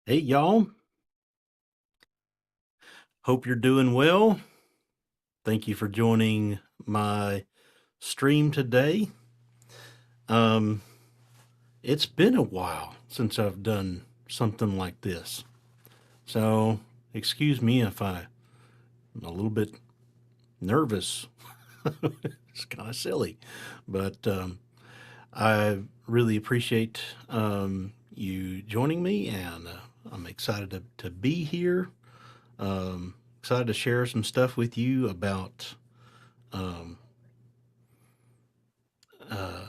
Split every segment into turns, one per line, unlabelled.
Hey, y'all. Hope you're doing well. Thank you for joining my stream today. Um, it's been a while since I've done something like this. So, excuse me if I'm a little bit nervous. It's kind of silly, but I really appreciate you joining me, and I'm excited to be here. Excited to share some stuff with you about um, uh,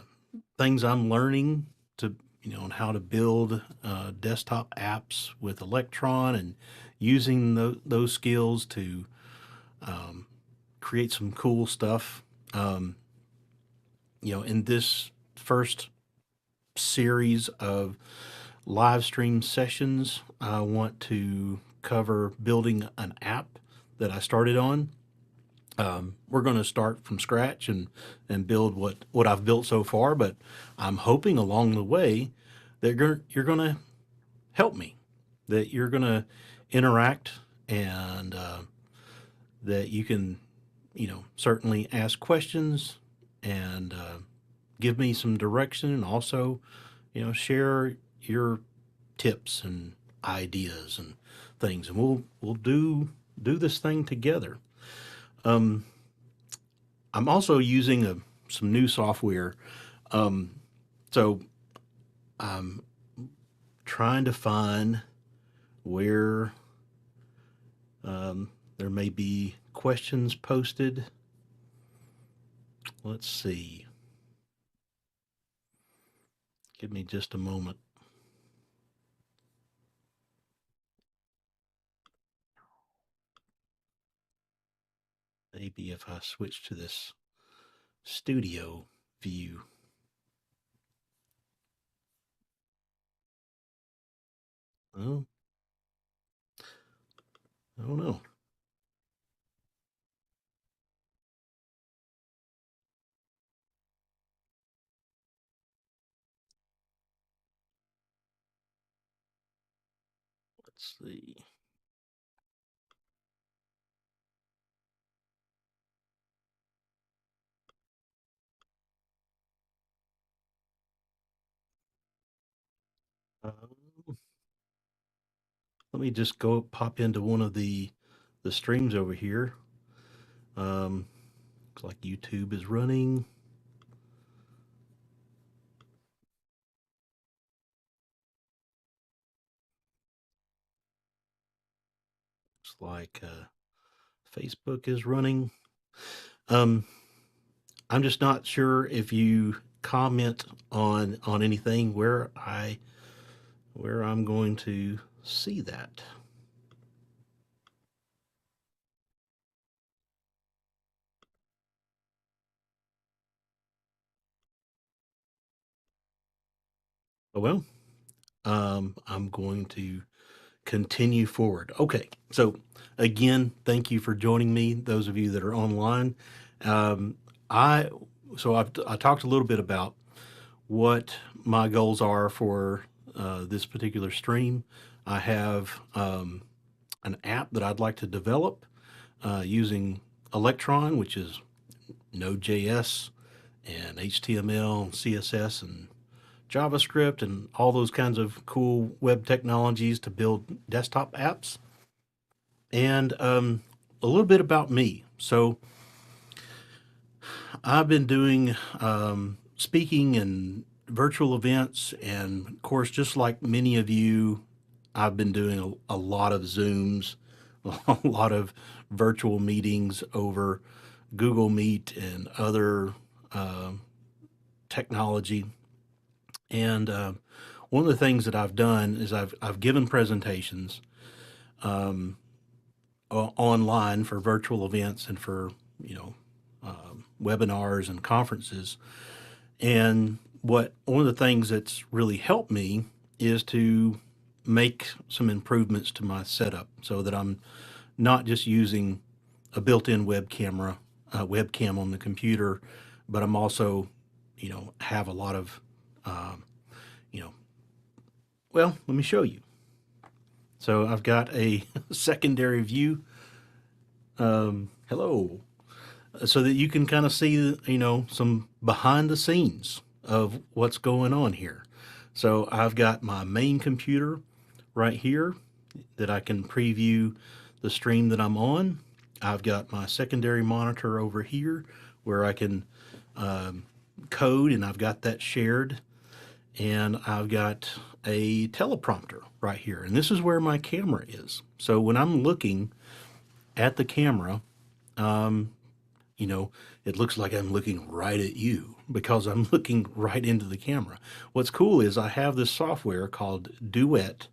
things I'm learning to, on how to build desktop apps with Electron and using those skills to um, create some cool stuff. Um, in this first series of live stream sessions, I want to cover building an app that I started on. We're going to start from scratch and build what I've built so far, but I'm hoping along the way that you're going to help me, that you're going to interact, and that you can, certainly ask questions and give me some direction, and also, share your tips and ideas and things, and we'll do this thing together. Um, I'm also using some new software. Um, so I'm trying to find where there may be questions posted. Let's see. Give me just a moment. Maybe if I switch to this studio view. Oh, I don't know. Let's see. Um, Let me just go pop into one of the streams over here. Looks like YouTube is running. Looks like Facebook is running. Um, I'm just not sure if you comment on anything where I'm going to see that. Oh well, I'm going to continue forward. Okay, so again, thank you for joining me. Those of you that are online, um, I I talked a little bit about what my goals are for this particular stream. I have an app that I'd like to develop using Electron, which is Node.js and HTML and CSS and JavaScript and all those kinds of cool web technologies to build desktop apps. And a little bit about me. So I've been doing speaking and virtual events, and of course, just like many of you, I've been doing a lot of Zooms, a lot of virtual meetings over Google Meet and other uh, technology. And one of the things that I've done is I've given presentations um, online for virtual events and for you know webinars and conferences. And one of the things that's really helped me is to make some improvements to my setup so that I'm not just using a built-in webcam on the computer, but I'm also, have a lot of, um, you know, well, let me show you. So I've got a secondary view. Hello. So that you can kind of see, some behind the scenes of what's going on here. So I've got my main computer right here that I can preview the stream that I'm on. I've got my secondary monitor over here where I can code, and I've got that shared. And I've got a teleprompter right here. And this is where my camera is. So when I'm looking at the camera, you know, it looks like I'm looking right at you because I'm looking right into the camera. What's cool is I have this software called Duet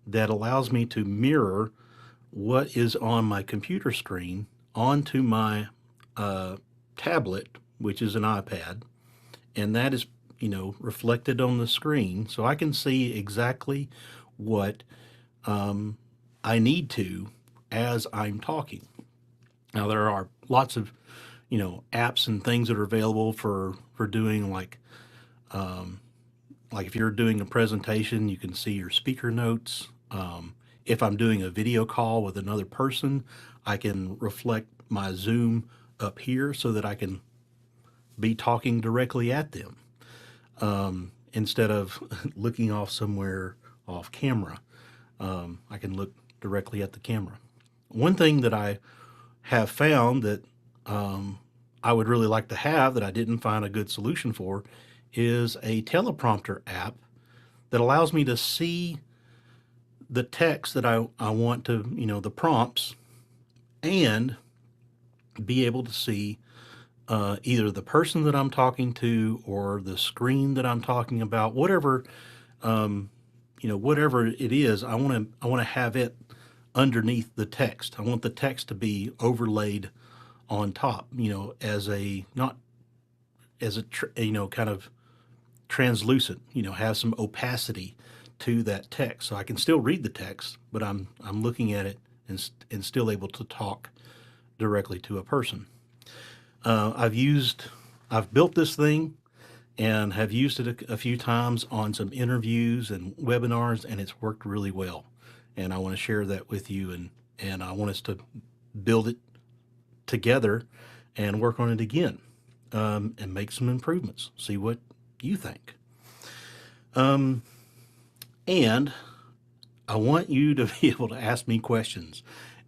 that allows me to mirror what is on my computer screen onto my tablet, which is an iPad, and that is, reflected on the screen, so I can see exactly what I need to as I'm talking. Now there are lots of apps and things that are available for doing like if you're doing a presentation, you can see your speaker notes. If I'm doing a video call with another person, I can reflect my Zoom up here so that I can be talking directly at them instead of looking off somewhere off camera. I can look directly at the camera. One thing that I have found that I would really like to have that I didn't find a good solution for is a teleprompter app that allows me to see the text that I want to, the prompts, and be able to see either the person that I'm talking to or the screen that I'm talking about, whatever, whatever it is. I want to have it underneath the text. I want the text to be overlaid on top, as a not as a kind of translucent, have some opacity to that text, so I can still read the text, but I'm looking at it and still able to talk directly to a person. I've built this thing and have used it a few times on some interviews and webinars, and it's worked really well. And I want to share that with you, and I want us to build it together and work on it again, and make some improvements. See what you think. And I want you to be able to ask me questions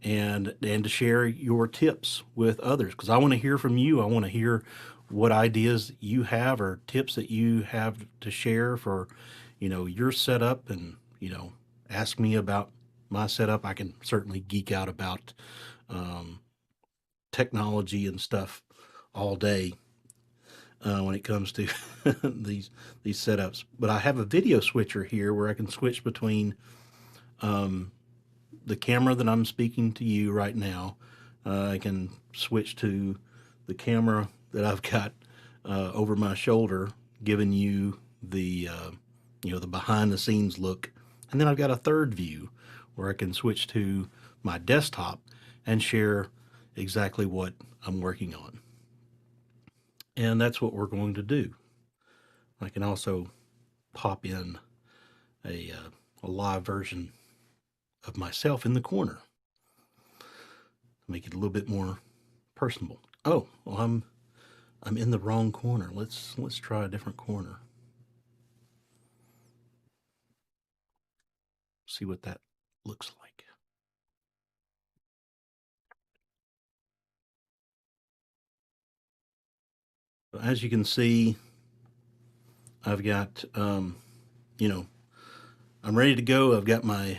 and to share your tips with others, because I want to hear from you. I want to hear what ideas you have or tips that you have to share for, your setup, and, ask me about my setup. I can certainly geek out about technology and stuff all day when it comes to these setups. But I have a video switcher here where I can switch between the camera that I'm speaking to you right now. I can switch to the camera that I've got over my shoulder, giving you the the behind the scenes look. And then I've got a third view where I can switch to my desktop and share exactly what I'm working on. And that's what we're going to do. I can also pop in a live version of myself in the corner, make it a little bit more personable. Oh, well, I'm in the wrong corner. Let's try a different corner. See what that looks like. As you can see, I've got I'm ready to go. I've got my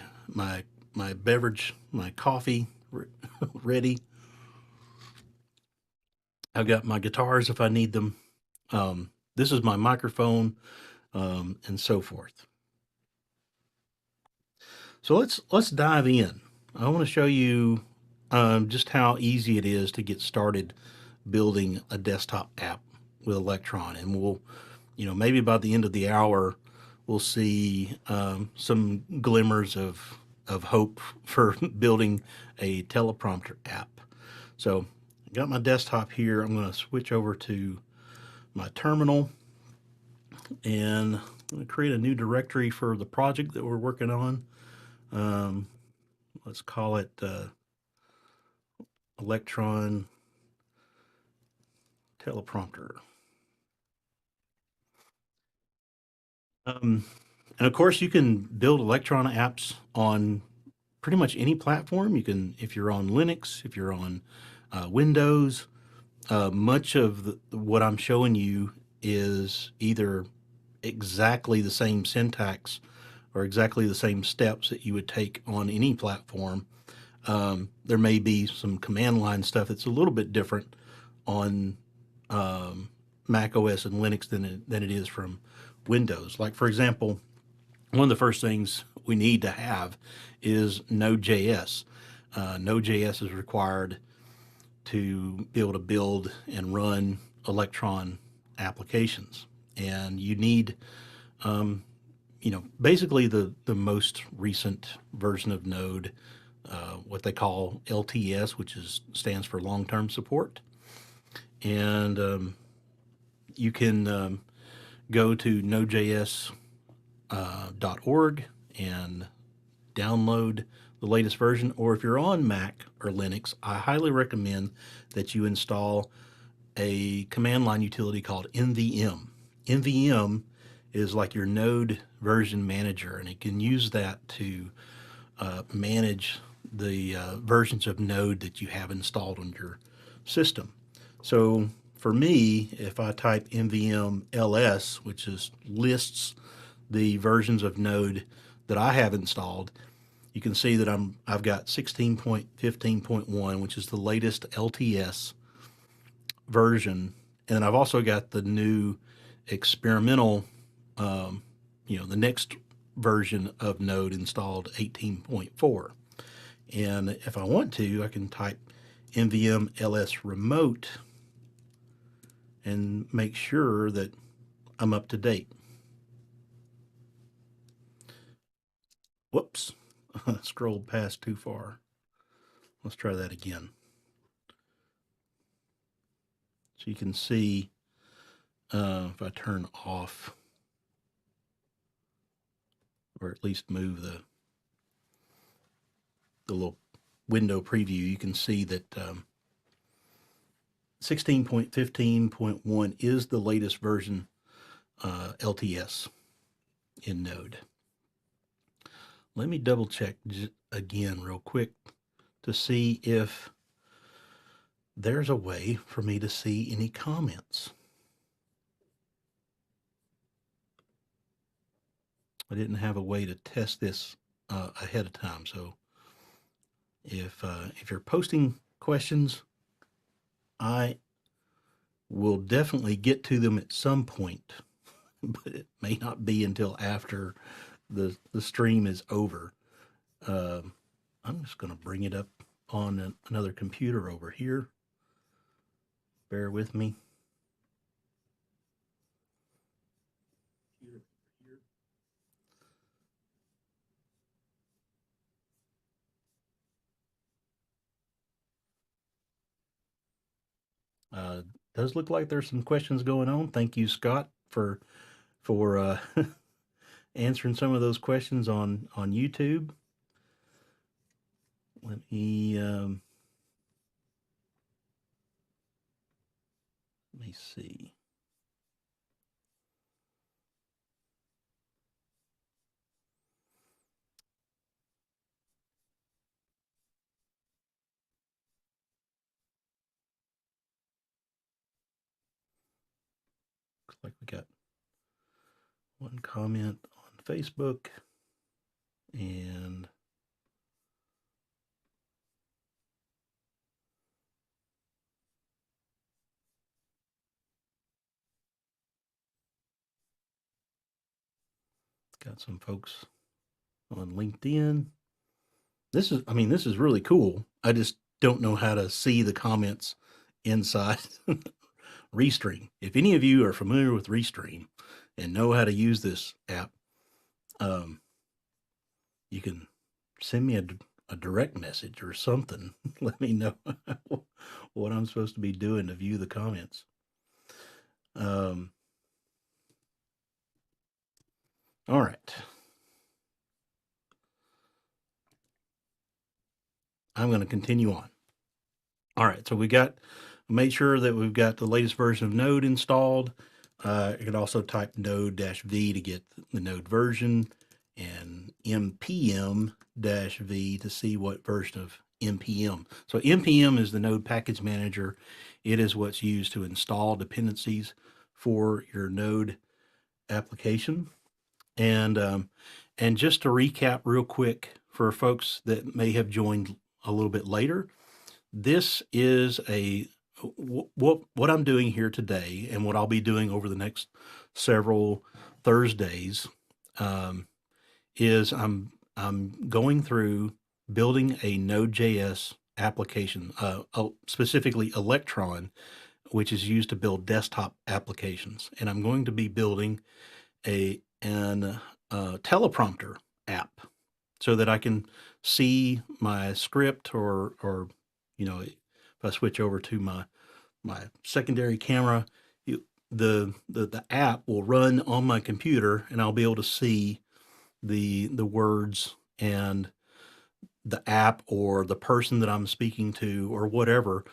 beverage, my coffee ready. I've got my guitars if I need them. This is my microphone, and so forth. So let's dive in. I want to show you just how easy it is to get started building a desktop app with Electron, and we'll, maybe by the end of the hour, we'll see some glimmers of hope for building a teleprompter app. So I got my desktop here. I'm going to switch over to my terminal, and I'm going to create a new directory for the project that we're working on. Um, let's call it Electron teleprompter. And of course, you can build Electron apps on pretty much any platform. You can, if you're on Linux, if you're on Windows, much of what I'm showing you is either exactly the same syntax or exactly the same steps that you would take on any platform. There may be some command line stuff that's a little bit different on Mac OS and Linux than it is from Windows. Like, for example, one of the first things we need to have is Node.js. Node.js is required to be able to build and run Electron applications. And you need, basically the most recent version of Node, what they call LTS, which stands for long-term support. And you can go to nodejs.org and download the latest version. Or if you're on Mac or Linux, I highly recommend that you install a command line utility called NVM. NVM is like your Node version manager, and it can use that to manage the versions of Node that you have installed on your system. So for me, if I type NVM ls, which lists the versions of Node that I have installed, you can see that I've got 16.15.1, which is the latest LTS version, and then I've also got the new experimental, the next version of Node installed, 18.4. And if I want to, I can type NVM ls remote and make sure that I'm up to date. Whoops, I scrolled past too far. Let's try that again. So you can see if I turn off, or at least move the little window preview, you can see that 16.15.1 is the latest version LTS in Node. Let me double check again real quick to see if there's a way for me to see any comments. I didn't have a way to test this ahead of time, so if you're posting questions, I will definitely get to them at some point, but it may not be until after the stream is over. I'm just going to bring it up on another computer over here. Bear with me. Does look like there's some questions going on. Thank you, Scott, for answering some of those questions on YouTube. Let me see. Looks like we got one comment on Facebook and got some folks on LinkedIn. This is really cool. I just don't know how to see the comments inside Restream. If any of you are familiar with Restream and know how to use this app, you can send me a direct message or something. Let me know what I'm supposed to be doing to view the comments. All right. I'm going to continue on. All right, so made sure that we've got the latest version of Node installed. You can also type node-v to get the Node version, and npm-v to see what version of npm. So npm is the Node package manager. It is what's used to install dependencies for your Node application. And just to recap real quick for folks that may have joined a little bit later, this is what I'm doing here today, and what I'll be doing over the next several Thursdays, is I'm going through building a Node.js application, specifically Electron, which is used to build desktop applications, and I'm going to be building an teleprompter app so that I can see my script, or if I switch over to my secondary camera, the app will run on my computer, and I'll be able to see the words and the app or the person that I'm speaking to or whatever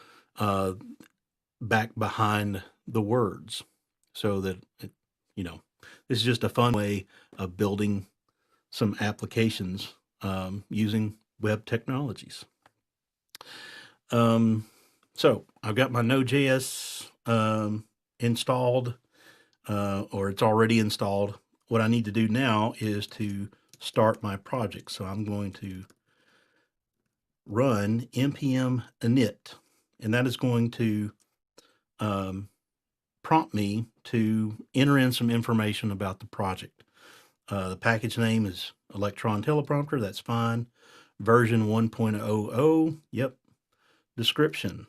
back behind the words, so that this is just a fun way of building some applications using web technologies. So I've got my Node.js installed, or it's already installed. What I need to do now is to start my project. So I'm going to run npm init, and that is going to prompt me to enter in some information about the project. The package name is Electron teleprompter. That's fine. Version 1.00. Yep. Description.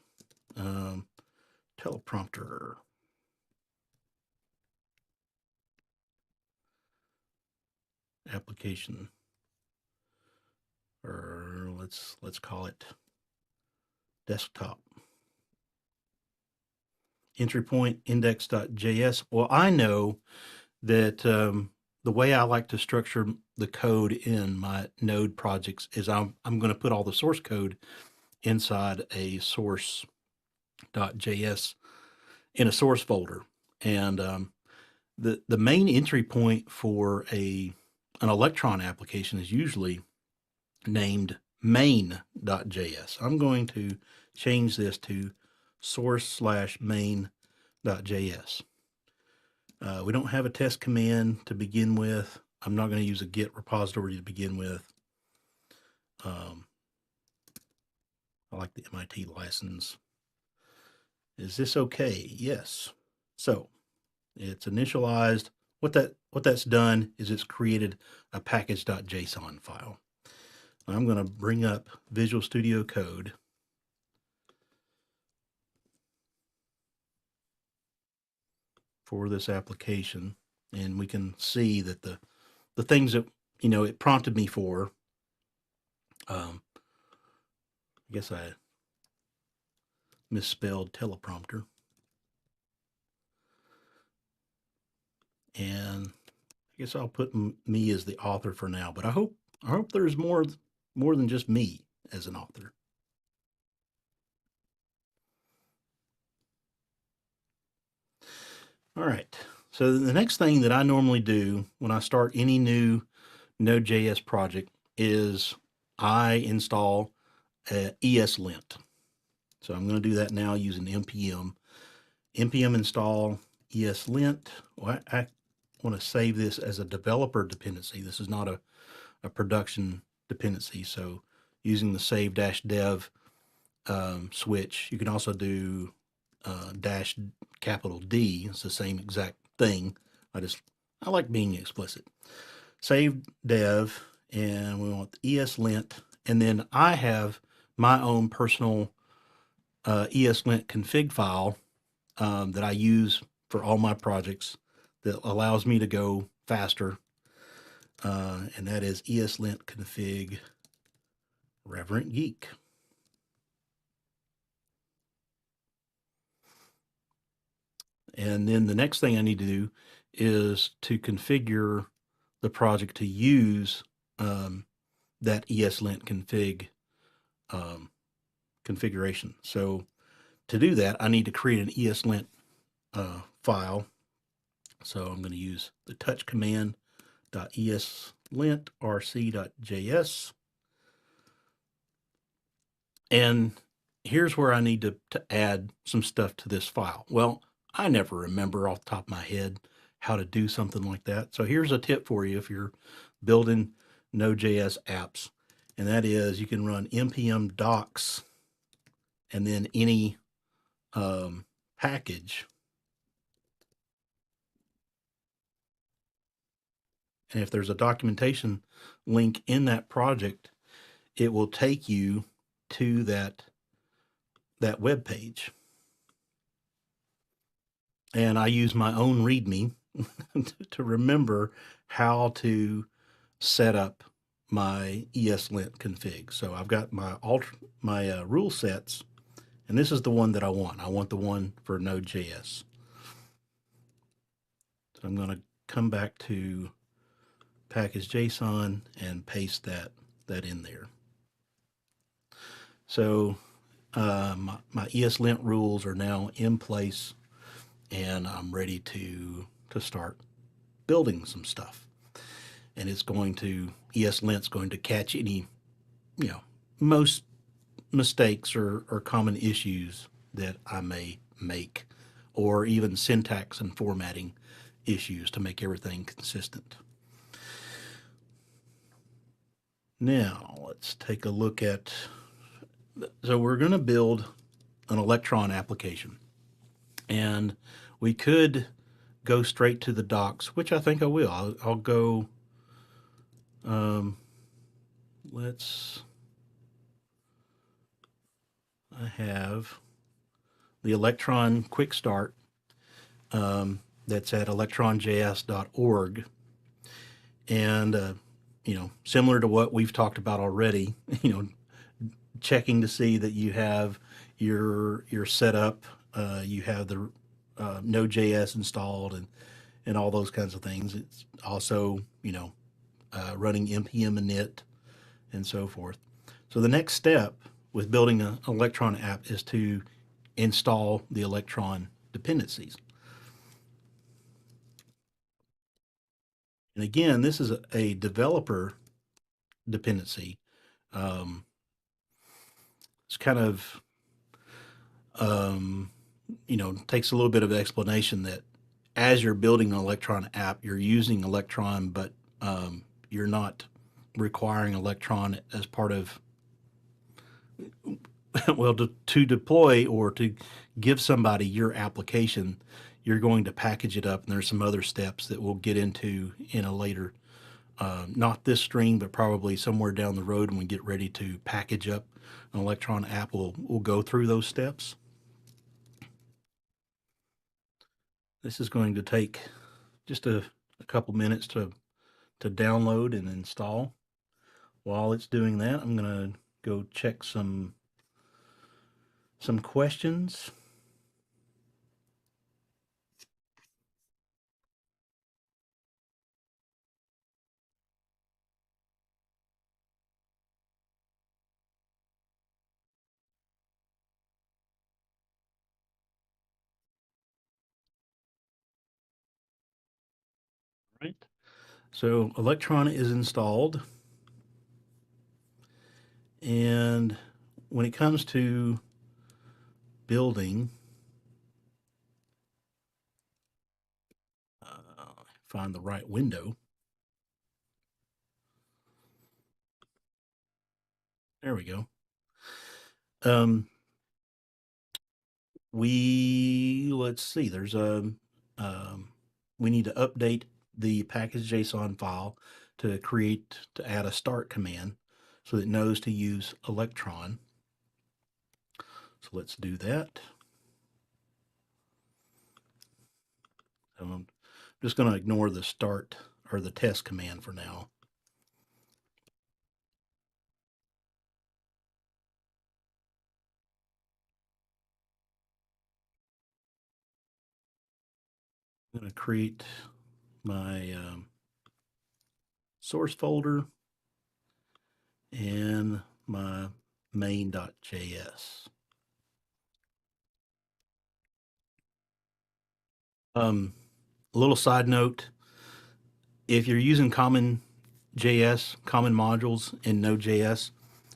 Teleprompter. Application. Or let's call it desktop. Entry point index.js. Well, I know that the way I like to structure the code in my Node projects is I'm going to put all the source code inside a source.js in a source folder. And the main entry point for an Electron application is usually named main.js. I'm going to change this to source/main.js. We don't have a test command to begin with. I'm not going to use a Git repository to begin with. I like the MIT license. Is this okay? Yes. So it's initialized. What that's done is it's created a package.json file. I'm going to bring up Visual Studio Code. For this application, and we can see that the things that it prompted me for. I guess I misspelled teleprompter, and I guess I'll put me as the author for now. But I hope there's more than just me as an author. All right. So the next thing that I normally do when I start any new Node.js project is I install ESLint. So I'm going to do that now using npm install ESLint. Well, I want to save this as a developer dependency. This is not a production dependency. So using the save-dev switch, you can also do -D. It's the same exact thing. I like being explicit. Save dev, and we want ESLint, and then I have my own personal ESLint config file that I use for all my projects that allows me to go faster, and that is ESLint config Reverent Geek. And then the next thing I need to do is to configure the project to use that ESLint config configuration. So to do that, I need to create an ESLint file. So I'm going to use the touch command .eslintrc.js. And here's where I need to add some stuff to this file. Well, I never remember off the top of my head how to do something like that. So here's a tip for you if you're building Node.js apps, and that is you can run npm docs and then any package. And if there's a documentation link in that project, it will take you to that web page. And I use my own README to remember how to set up my ESLint config. So I've got my rule sets, and this is the one that I want. I want the one for Node.js. So I'm going to come back to package.json and paste that in there. So my ESLint rules are now in place, and I'm ready to start building some stuff. And it's going to, ESLint's going to catch any, most mistakes or common issues that I may make, or even syntax and formatting issues to make everything consistent. Now let's take a look at, so we're going to build an Electron application, and we could go straight to the docs, which I think I will. I'll go, I have the Electron quick start that's at electronjs.org. And, similar to what we've talked about already, checking to see that you have your setup, you have the Node.js installed and all those kinds of things. It's also, running npm init and so forth. So the next step with building an Electron app is to install the Electron dependencies. And again, this is a developer dependency. It's kind of, takes a little bit of explanation that as you're building an Electron app, you're using Electron, but you're not requiring Electron as part of, well, to deploy or to give somebody your application, you're going to package it up, and there's some other steps that we'll get into in a later, not this stream, but probably somewhere down the road when we get ready to package up an Electron app, we'll go through those steps. This is going to take just a couple minutes to download and install. While it's doing that, I'm going to go check some questions. Right. So Electron is installed, and when it comes to building, find the right window. There we go. Let's see, there's we need to update the package.json file to add a start command so that it knows to use Electron. So let's do that. I'm just going to ignore the start or the test command for now. I'm going to create my source folder and my main.js. A little side note, if you're using common JS, common modules in Node.js,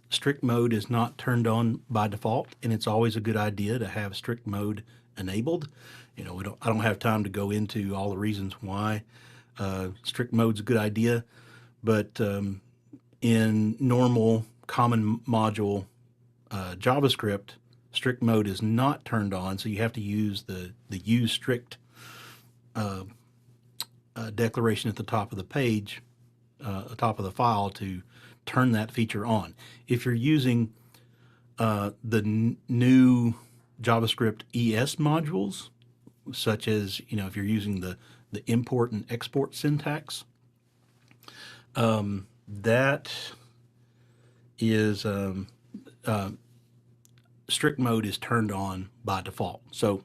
strict mode is not turned on by default, and it's always a good idea to have strict mode enabled. I don't have time to go into all the reasons why strict mode's a good idea, but in normal common module JavaScript, strict mode is not turned on, so you have to use the use strict declaration at the top of the page, the top of the file, to turn that feature on. If you're using the new JavaScript ES modules, such as if you're using the import and export syntax, that is strict mode is turned on by default. So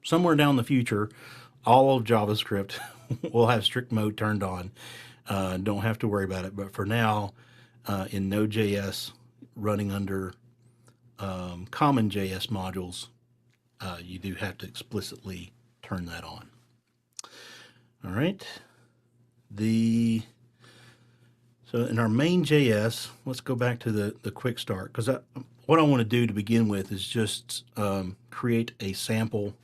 somewhere down the future, all of JavaScript will have strict mode turned on. Don't have to worry about it. But for now, in Node.js, running under common JS modules, you do have to explicitly turn that on. All right. So in our main JS, let's go back to the quick start, because what I want to do to begin with is just create a sample,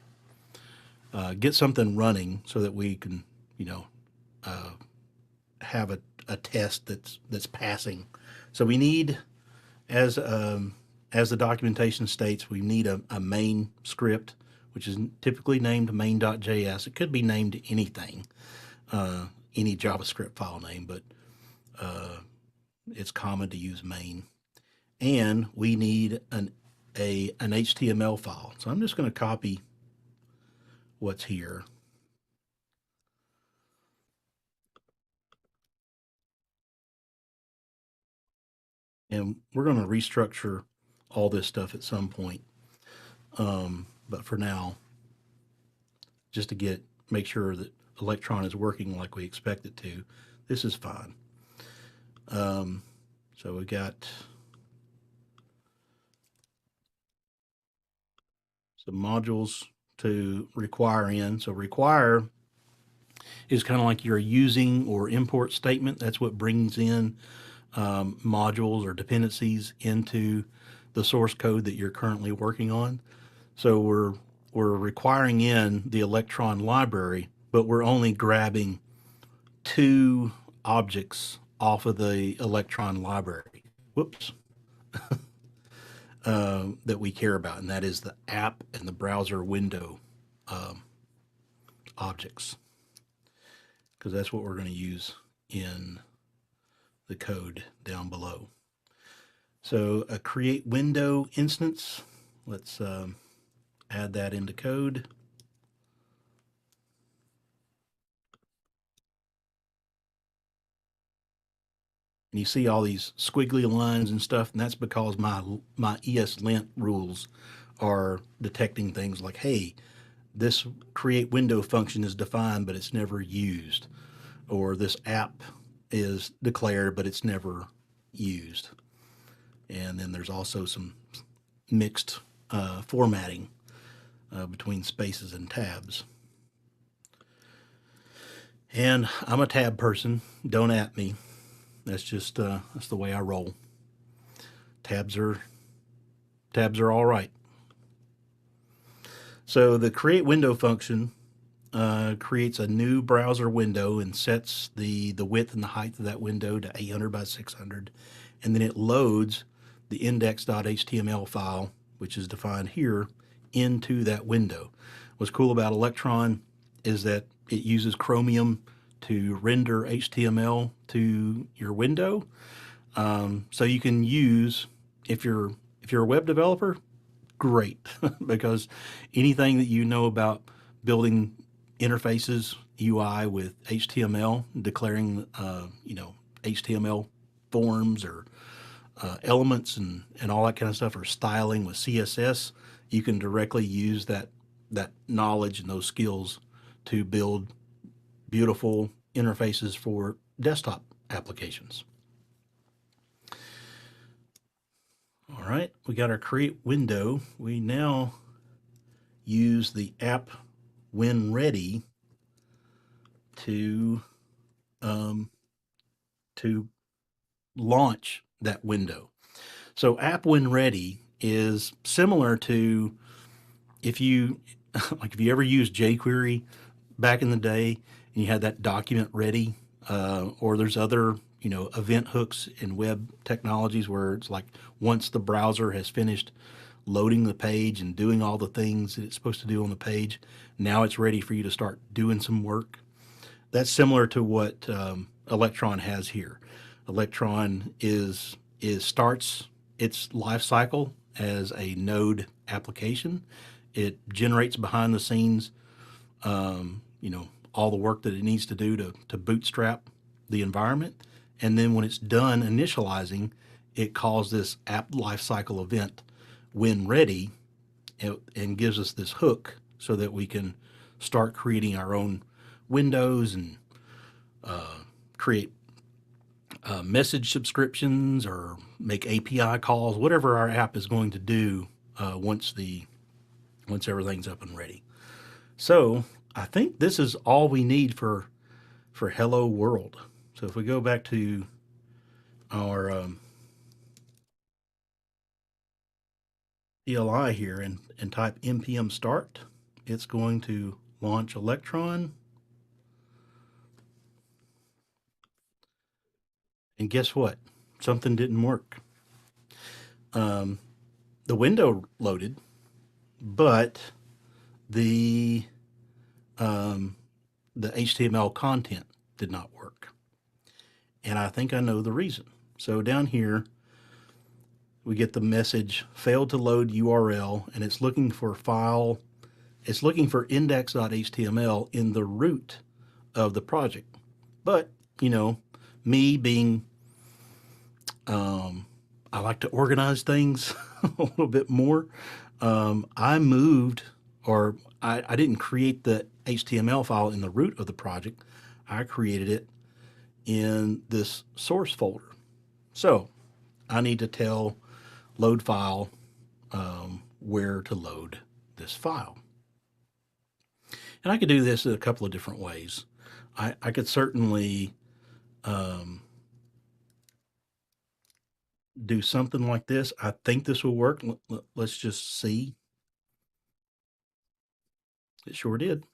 get something running so that we can, have a test that's passing. So we need, as the documentation states, we need a main script, which is typically named main.js. It could be named anything, any JavaScript file name, but it's common to use main. And we need an HTML file. So I'm just going to copy what's here. And we're going to restructure all this stuff at some point. But for now, just to make sure that Electron is working like we expect it to, this is fine. So we got some modules to require in. So require is kind of like your using or import statement. That's what brings in modules or dependencies into the source code that you're currently working on. So we're requiring in the Electron library, but we're only grabbing 2 objects off of the Electron library. Whoops. That we care about, and that is the app and the browser window objects, because that's what we're going to use in the code down below. So a create window instance, let's add that into code. And you see all these squiggly lines and stuff, and that's because my ESLint rules are detecting things like, hey, this create window function is defined, but it's never used. Or this app is declared, but it's never used. And then there's also some mixed formatting between spaces and tabs. And I'm a tab person, don't at me. That's just that's the way I roll. Tabs are all right. So the create window function creates a new browser window and sets the width and the height of that window to 800 by 600, and then it loads the index.html file, which is defined here, into that window. What's cool about Electron is that it uses Chromium to render HTML to your window. So you can use, if you're a web developer, great, because anything that you know about building interfaces, UI with HTML, declaring HTML forms or elements and all that kind of stuff, or styling with CSS, you can directly use that knowledge and those skills to build beautiful interfaces for desktop applications. we got our create window. We now use the app when ready to to launch that window. So app when ready is similar to if you like if you ever used jQuery back in the day and you had that document ready, or there's other event hooks in web technologies where it's like once the browser has finished loading the page and doing all the things that it's supposed to do on the page, now it's ready for you to start doing some work. That's similar to what Electron has here. Electron is starts its life cycle as a node application. It generates behind the scenes, all the work that it needs to do to bootstrap the environment. And then when it's done initializing, it calls this app lifecycle event when ready, and gives us this hook so that we can start creating our own windows and create message subscriptions or make API calls, whatever our app is going to do once everything's up and ready. So I think this is all we need for Hello World. So if we go back to our CLI here and type npm start, it's going to launch Electron. And guess what? Something didn't work. The window loaded, but the HTML content did not work. And I think I know the reason. So down here, we get the message failed to load URL, and it's looking for file. It's looking for index.html in the root of the project. But, me being, I like to organize things a little bit more. I moved, or I didn't create the HTML file in the root of the project. I created it in this source folder. So I need to tell load file where to load this file. And I could do this in a couple of different ways. I could certainly do something like this. I think this will work. Let's just see. It sure did.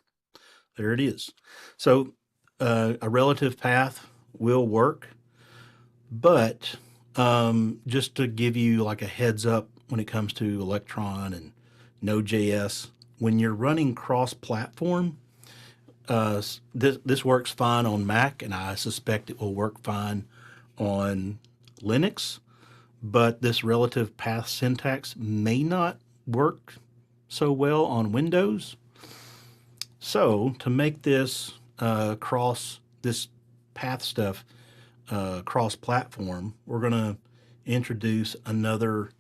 There it is. So a relative path will work, but just to give you like a heads up when it comes to Electron and Node.js, when you're running cross-platform, this works fine on Mac, and I suspect it will work fine on Linux, but this relative path syntax may not work so well on Windows. So to make this this path stuff cross-platform, we're going to introduce another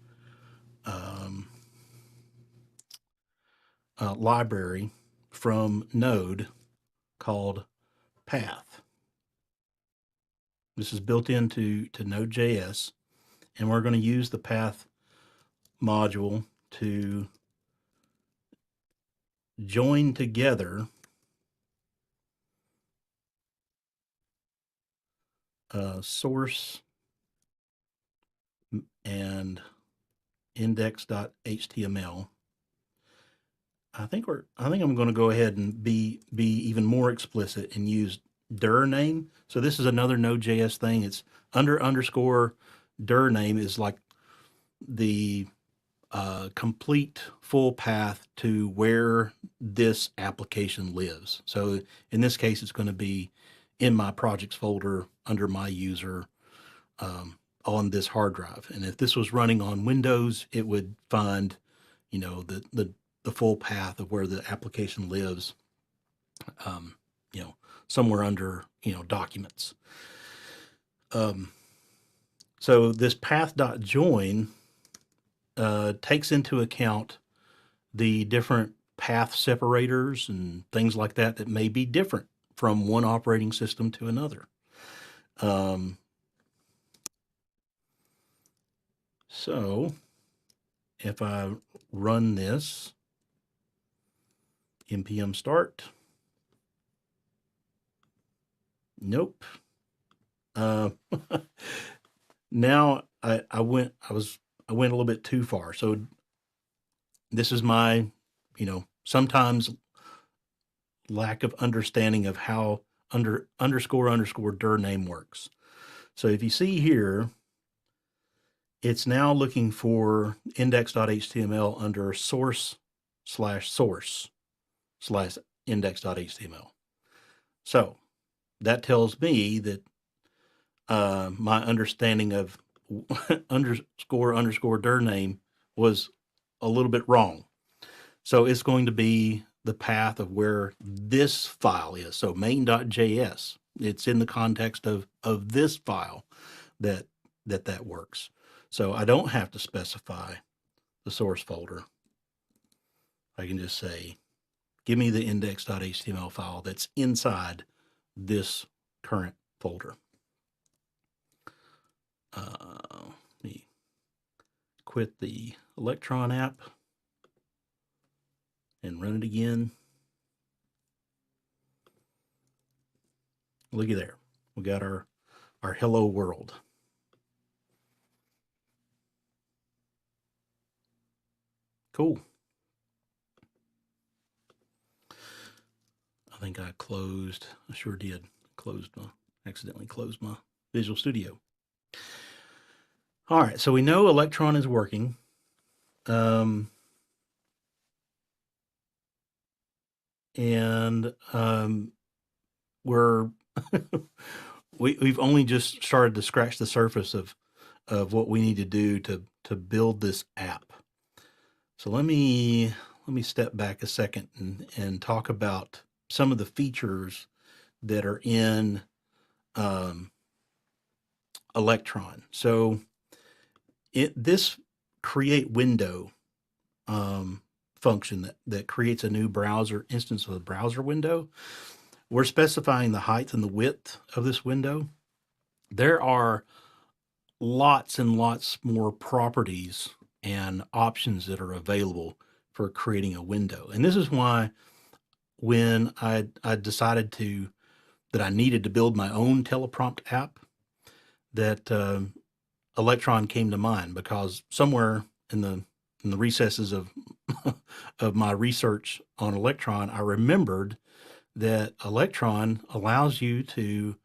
library from Node called Path. This is built into Node.js, and we're going to use the Path module to join together source and index.html. I think I'm going to go ahead and be even more explicit and use dir name. So this is another Node.js thing. It's underscore dir name is like the complete full path to where this application lives. So in this case, it's going to be in my projects folder under my user on this hard drive. And if this was running on Windows, it would find, the full path of where the application lives, somewhere under, documents. So this path.join takes into account the different path separators and things like that may be different from one operating system to another. So if I run this, npm start, nope. Now I went a little bit too far. So this is my, sometimes lack of understanding of how underscore dir name works. So if you see here, it's now looking for index.html under source/index.html. So that tells me that my understanding of underscore dir name was a little bit wrong. So it's going to be the path of where this file is. So main.js, it's in the context of this file that works. So I don't have to specify the source folder. I can just say, give me the index.html file that's inside this current folder. Let me quit the Electron app and run it again. Looky there. We got our hello world. Cool. I think I sure did, accidentally closed my Visual Studio. All right, so we know Electron is working. We're we've only just started to scratch the surface of what we need to do to build this app. So let me step back a second and talk about some of the features that are in Electron. So this create window function that creates a new browser instance of the browser window, we're specifying the height and the width of this window. There are lots and lots more properties and options that are available for creating a window. And this is why when I decided that I needed to build my own teleprompt app, that Electron came to mind, because somewhere in the recesses of of my research on Electron, I remembered that Electron allows you to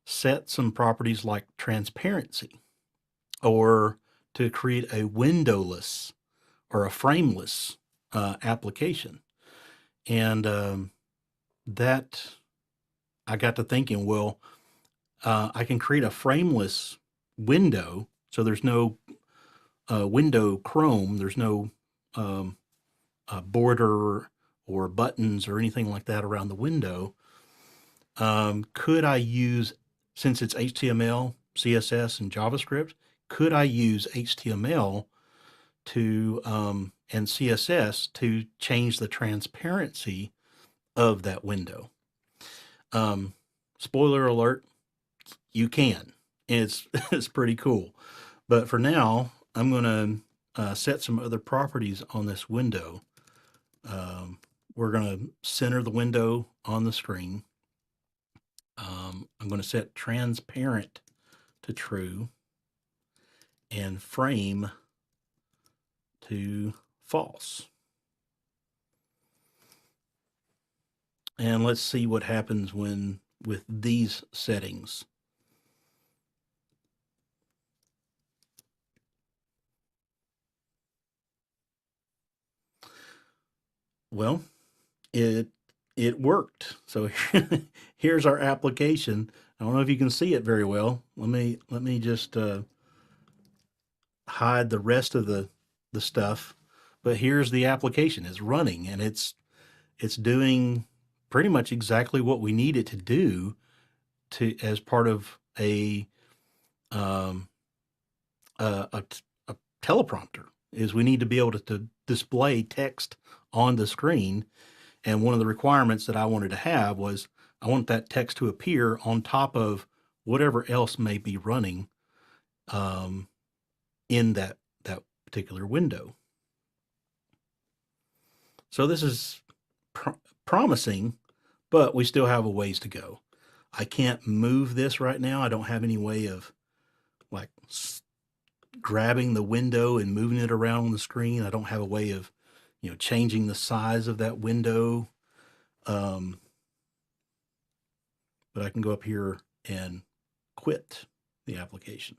set some properties like transparency, or to create a windowless or a frameless application. And that, I got to thinking, well, I can create a frameless window, so there's no window chrome, there's no border or buttons or anything like that around the window. Could I use, since it's HTML, CSS, and JavaScript, could I use HTML to and CSS to change the transparency of that window? Spoiler alert, you can. It's pretty cool. But for now, I'm going to set some other properties on this window. We're going to center the window on the screen. I'm going to set transparent to true and frame to false. And let's see what happens with these settings. Well, it worked. So here's our application. I don't know if you can see it very well. Let me just hide the rest of the stuff. But here's the application. It's running, and it's doing pretty much exactly what we need it to do as part of a teleprompter. Is we need to be able to display text on the screen. And one of the requirements that I wanted to have was I want that text to appear on top of whatever else may be running in that particular window. So this is promising, but we still have a ways to go. I can't move this right now. I don't have any way of like grabbing the window and moving it around on the screen. I don't have a way of, changing the size of that window. Um, but I can go up here and quit the application.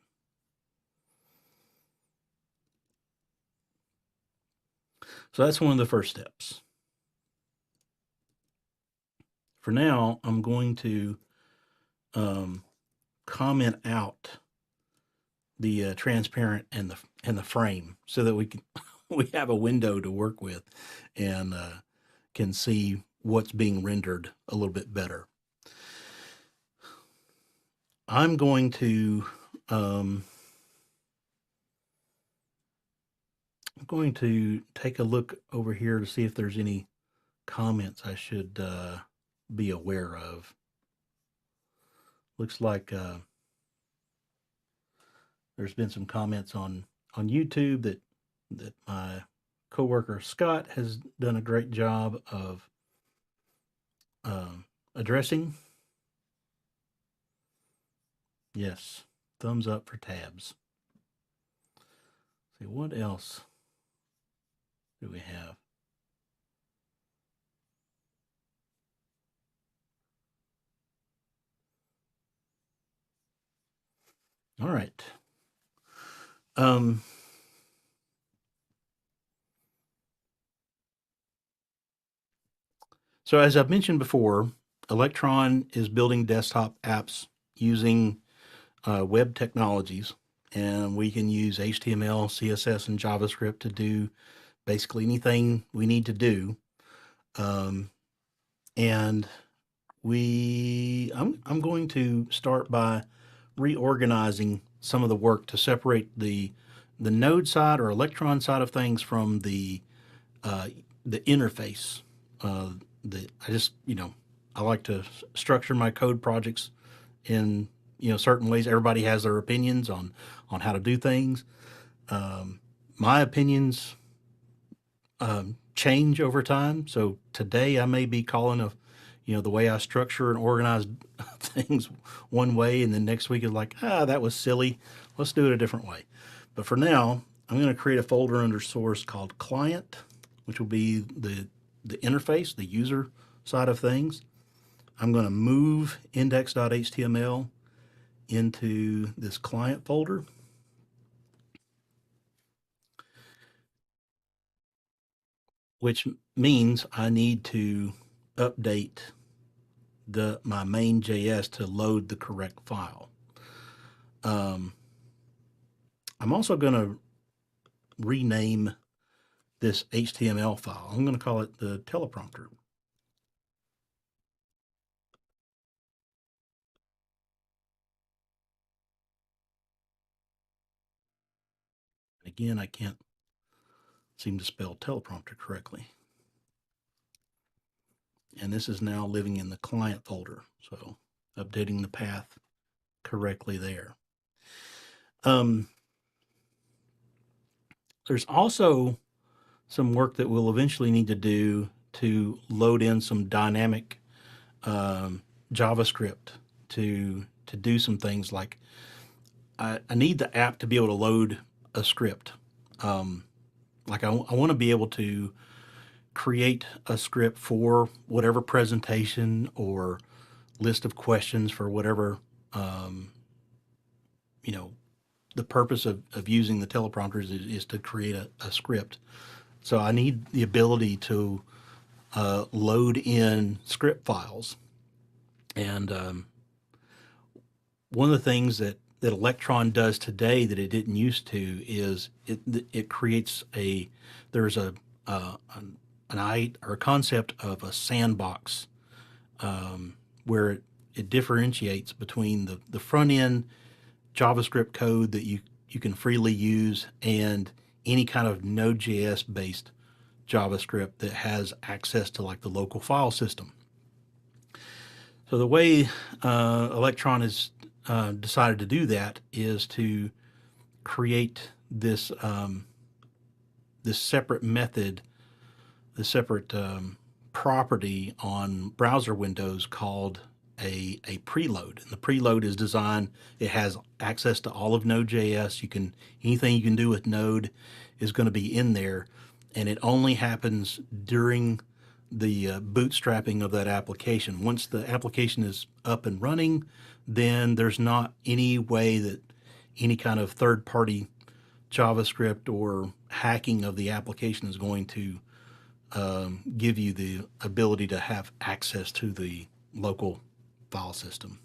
So that's one of the first steps. For now, I'm going to comment out the transparent and the frame so that we can we have a window to work with and can see what's being rendered a little bit better. I'm going to take a look over here to see if there's any comments I should be aware of. Looks like there's been some comments on YouTube that my coworker Scott has done a great job of addressing. Yes, thumbs up for tabs. Let's see, what else do we have? All right. So as I've mentioned before, Electron is building desktop apps using web technologies, and we can use HTML, CSS, and JavaScript to do basically anything we need to do. And I'm going to start by reorganizing some of the work to separate the node side or Electron side of things from the interface. I like to structure my code projects in certain ways. Everybody has their opinions on how to do things. My opinions change over time. So today I may be calling the way I structure and organize things one way, and then next week is like, that was silly. Let's do it a different way. But for now, I'm going to create a folder under source called client, which will be the interface, the user side of things. I'm going to move index.html into this client folder. Which means I need to update my main.js to load the correct file. I'm also going to rename this HTML file. I'm going to call it the teleprompter. Again, I can't seem to spell teleprompter correctly. And this is now living in the client folder, so updating the path correctly there. There's also some work that we'll eventually need to do to load in some dynamic JavaScript to do some things like I need the app to be able to load a script. Like I want to be able to create a script for whatever presentation or list of questions for whatever the purpose of using the teleprompters is to create a script. So I need the ability to load in script files. And one of the things that Electron does today that it didn't used to is it creates there's a concept of a sandbox where it differentiates between the front end JavaScript code that you can freely use and any kind of Node.js based JavaScript that has access to like the local file system. So the way Electron has decided to do that is to create this this separate method property on browser windows called a preload. And the preload is designed, it has access to all of Node.js. Anything you can do with Node is going to be in there, and it only happens during the bootstrapping of that application. Once the application is up and running, then there's not any way that any kind of third-party JavaScript or hacking of the application is going to give you the ability to have access to the local file system.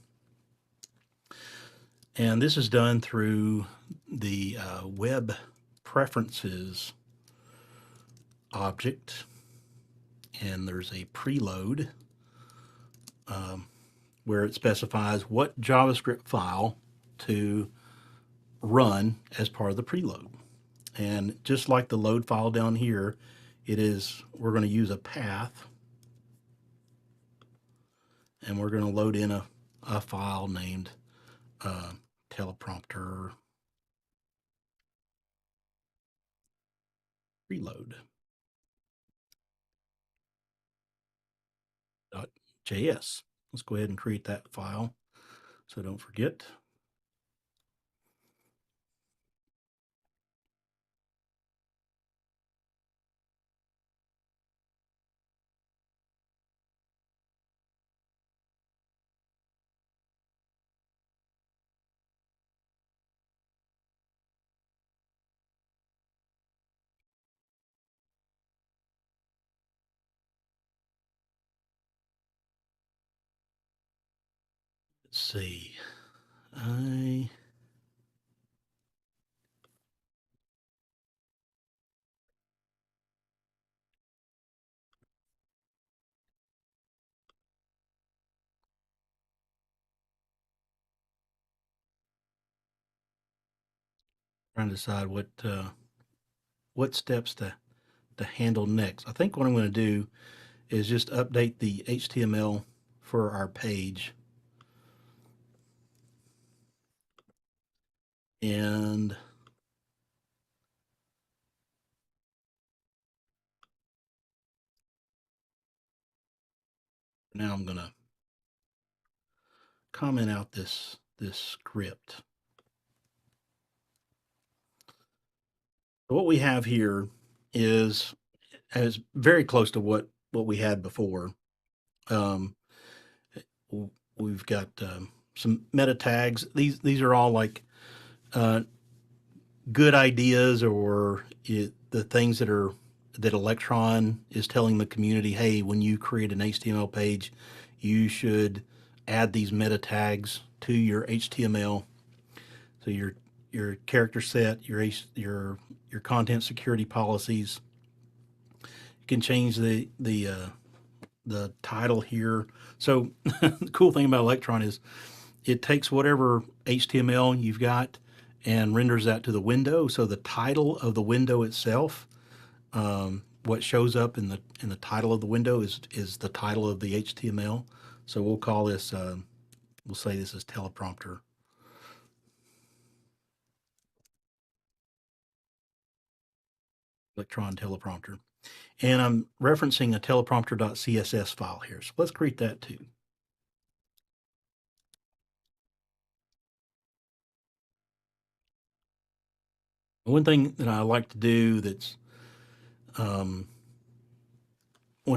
And this is done through the web preferences object, and there's a preload where it specifies what JavaScript file to run as part of the preload. And just like the load file down here, we're going to use a path, and we're going to load in a file named teleprompter preload.js. Let's go ahead and create that file so don't forget. Let's see. Trying to decide what steps to handle next. I think what I'm going to do is just update the HTML for our page. And now I'm going to comment out this script. So what we have here is very close to what we had before. We've got some meta tags. These are all like good ideas, or the things that Electron is telling the community, hey, when you create an HTML page, you should add these meta tags to your HTML. So your character set, your content security policies. You can change the title here. So the cool thing about Electron is it takes whatever HTML you've got and renders that to the window. So the title of the window itself, what shows up in the title of the window is the title of the HTML. So we'll call this, we'll say this is teleprompter. Electron teleprompter. And I'm referencing a teleprompter.css file here. So let's create that too. One thing that I like to do that's when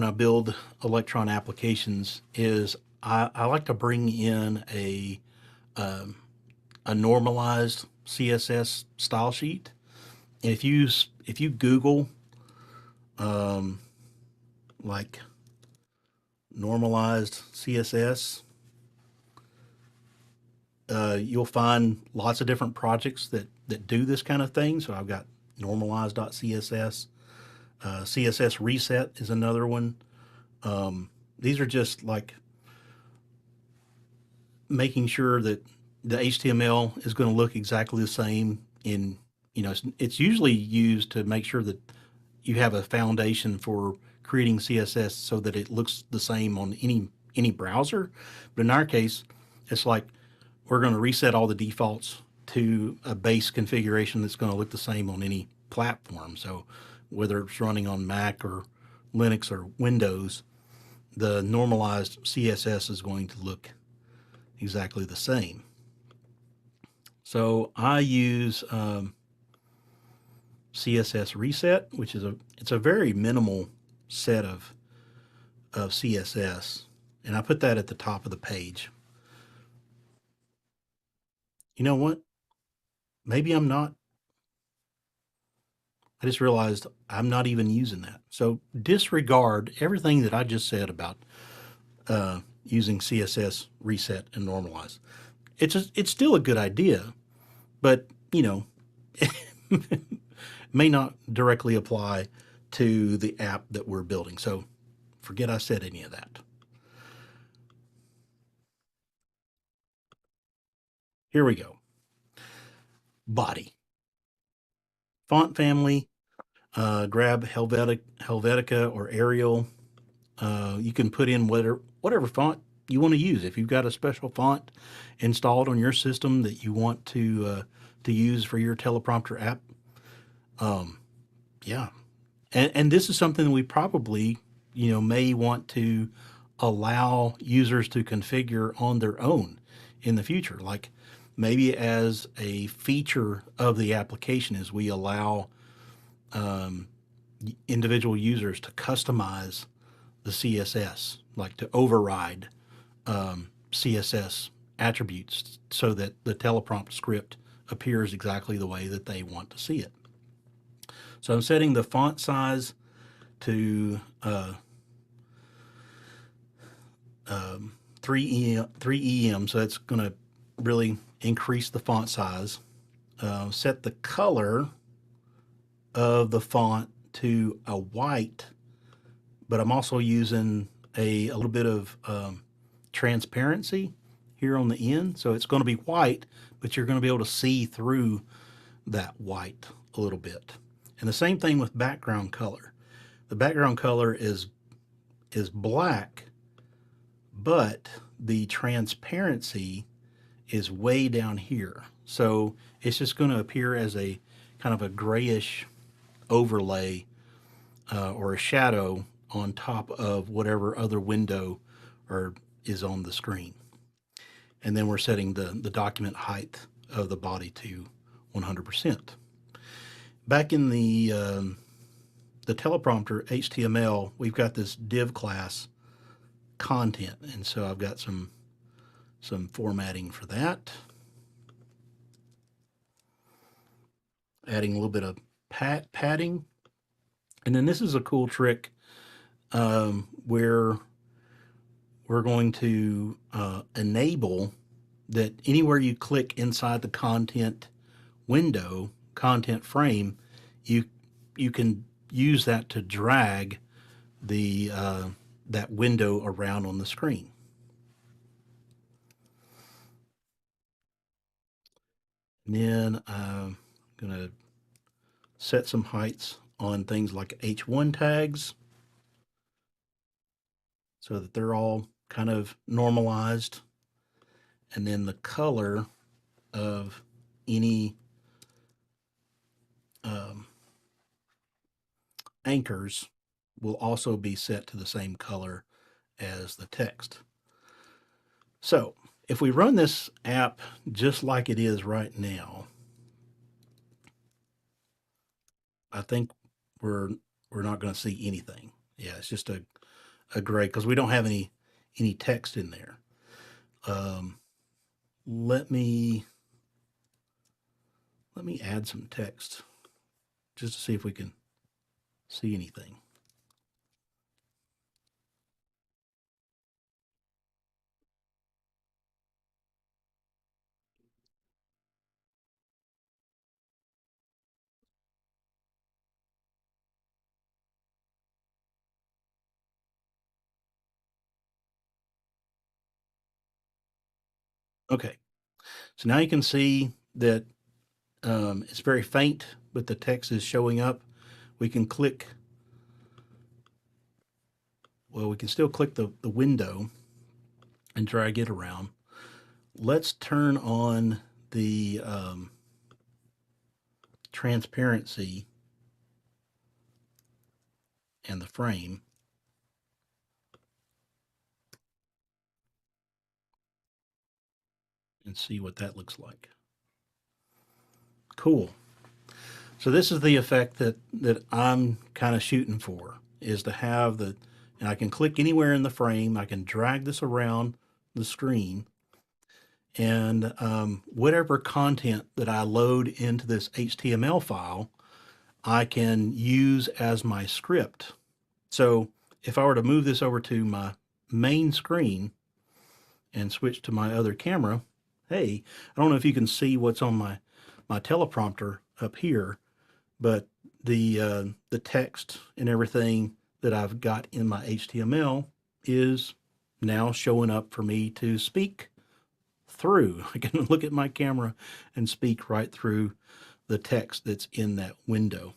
I build Electron applications is I like to bring in a normalized CSS style sheet. And if you Google like normalized CSS, you'll find lots of different projects that do this kind of thing. So I've got normalized.css. CSS reset is another one. These are just like making sure that the HTML is going to look exactly the same it's usually used to make sure that you have a foundation for creating CSS so that it looks the same on any browser. But in our case, it's like we're going to reset all the defaults to a base configuration that's going to look the same on any platform. So whether it's running on Mac or Linux or Windows, the normalized CSS is going to look exactly the same. So I use CSS reset, which is it's a very minimal set of CSS, and I put that at the top of the page. You know what? Maybe I'm not. I just realized I'm not even using that. So disregard everything that I just said about using CSS reset and normalize. It's still a good idea, but you know, may not directly apply to the app that we're building. So forget I said any of that. Here we go. Body. Font family. Grab Helvetica or Arial. You can put in whatever font you want to use. If you've got a special font installed on your system that you want to use for your teleprompter app, yeah. And this is something we probably may want to allow users to configure on their own in the future. Like maybe as a feature of the application, is we allow individual users to customize the CSS, like to override CSS attributes so that the teleprompt script appears exactly the way that they want to see it. So I'm setting the font size to 3 EM, so that's going to really increase the font size. Set the color of the font to a white, but I'm also using a little bit of transparency here on the end. So it's going to be white, but you're going to be able to see through that white a little bit. And the same thing with background color. The background color is black, but the transparency is way down here. So it's just going to appear as a kind of a grayish overlay or a shadow on top of whatever other window is on the screen. And then we're setting the document height of the body to 100%. Back in the teleprompter HTML, we've got this div class content, and so I've got some formatting for that. Adding a little bit of padding. And then this is a cool trick where we're going to enable that anywhere you click inside the content window, content frame, you can use that to drag the that window around on the screen. And then I'm going to set some heights on things like H1 tags so that they're all kind of normalized. And then the color of any anchors will also be set to the same color as the text. So if we run this app just like it is right now, I think we're not going to see anything. Yeah, it's just a gray because we don't have any text in there. Let me add some text just to see if we can see anything. Okay, so now you can see that it's very faint, but the text is showing up. We can click, well, we can still click the window and drag it around. Let's turn on the transparency and the frame. And see what that looks like. Cool. So this is the effect that I'm kind of shooting for, is to have and I can click anywhere in the frame. I can drag this around the screen, and whatever content that I load into this HTML file, I can use as my script. So if I were to move this over to my main screen and switch to my other camera, hey, I don't know if you can see what's on my teleprompter up here, but the text and everything that I've got in my HTML is now showing up for me to speak through. I can look at my camera and speak right through the text that's in that window.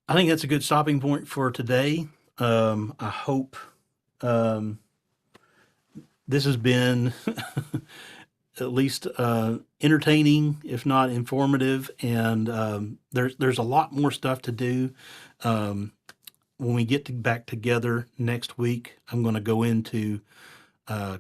I think that's a good stopping point for today. I hope this has been at least entertaining, if not informative. And there's a lot more stuff to do. When we get back together next week, I'm going to go into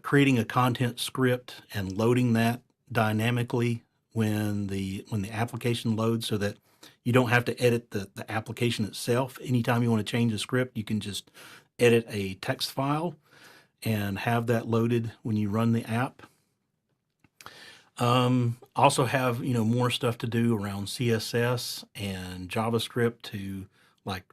creating a content script and loading that dynamically when the application loads, so that you don't have to edit the application itself. Anytime you want to change a script, you can just edit a text file and have that loaded when you run the app. Also have, more stuff to do around CSS and JavaScript to, like,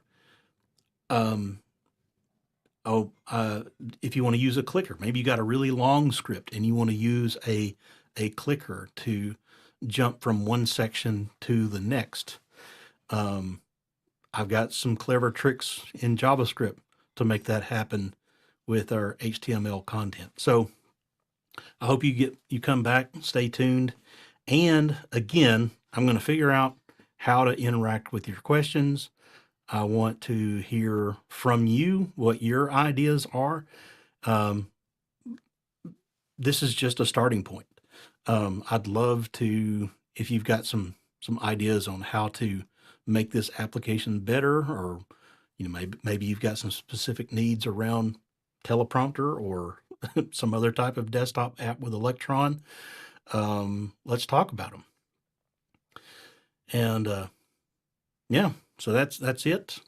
if you want to use a clicker, maybe you got a really long script and you want to use a clicker to jump from one section to the next. I've got some clever tricks in JavaScript to make that happen with our HTML content. So I hope you come back, stay tuned. And again, I'm going to figure out how to interact with your questions. I want to hear from you what your ideas are. This is just a starting point. I'd love to, if you've got some ideas on how to make this application better, or maybe you've got some specific needs around teleprompter or some other type of desktop app with Electron, let's talk about them. And yeah, so that's it.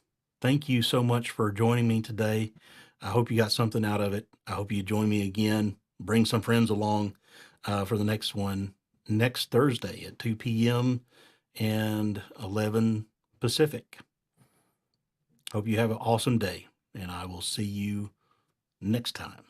Thank you so much for joining me today. I hope you got something out of it. I hope you join me again. Bring some friends along for the next one next Thursday at 2 p.m. and 11 Pacific. Hope you have an awesome day, and I will see you next time.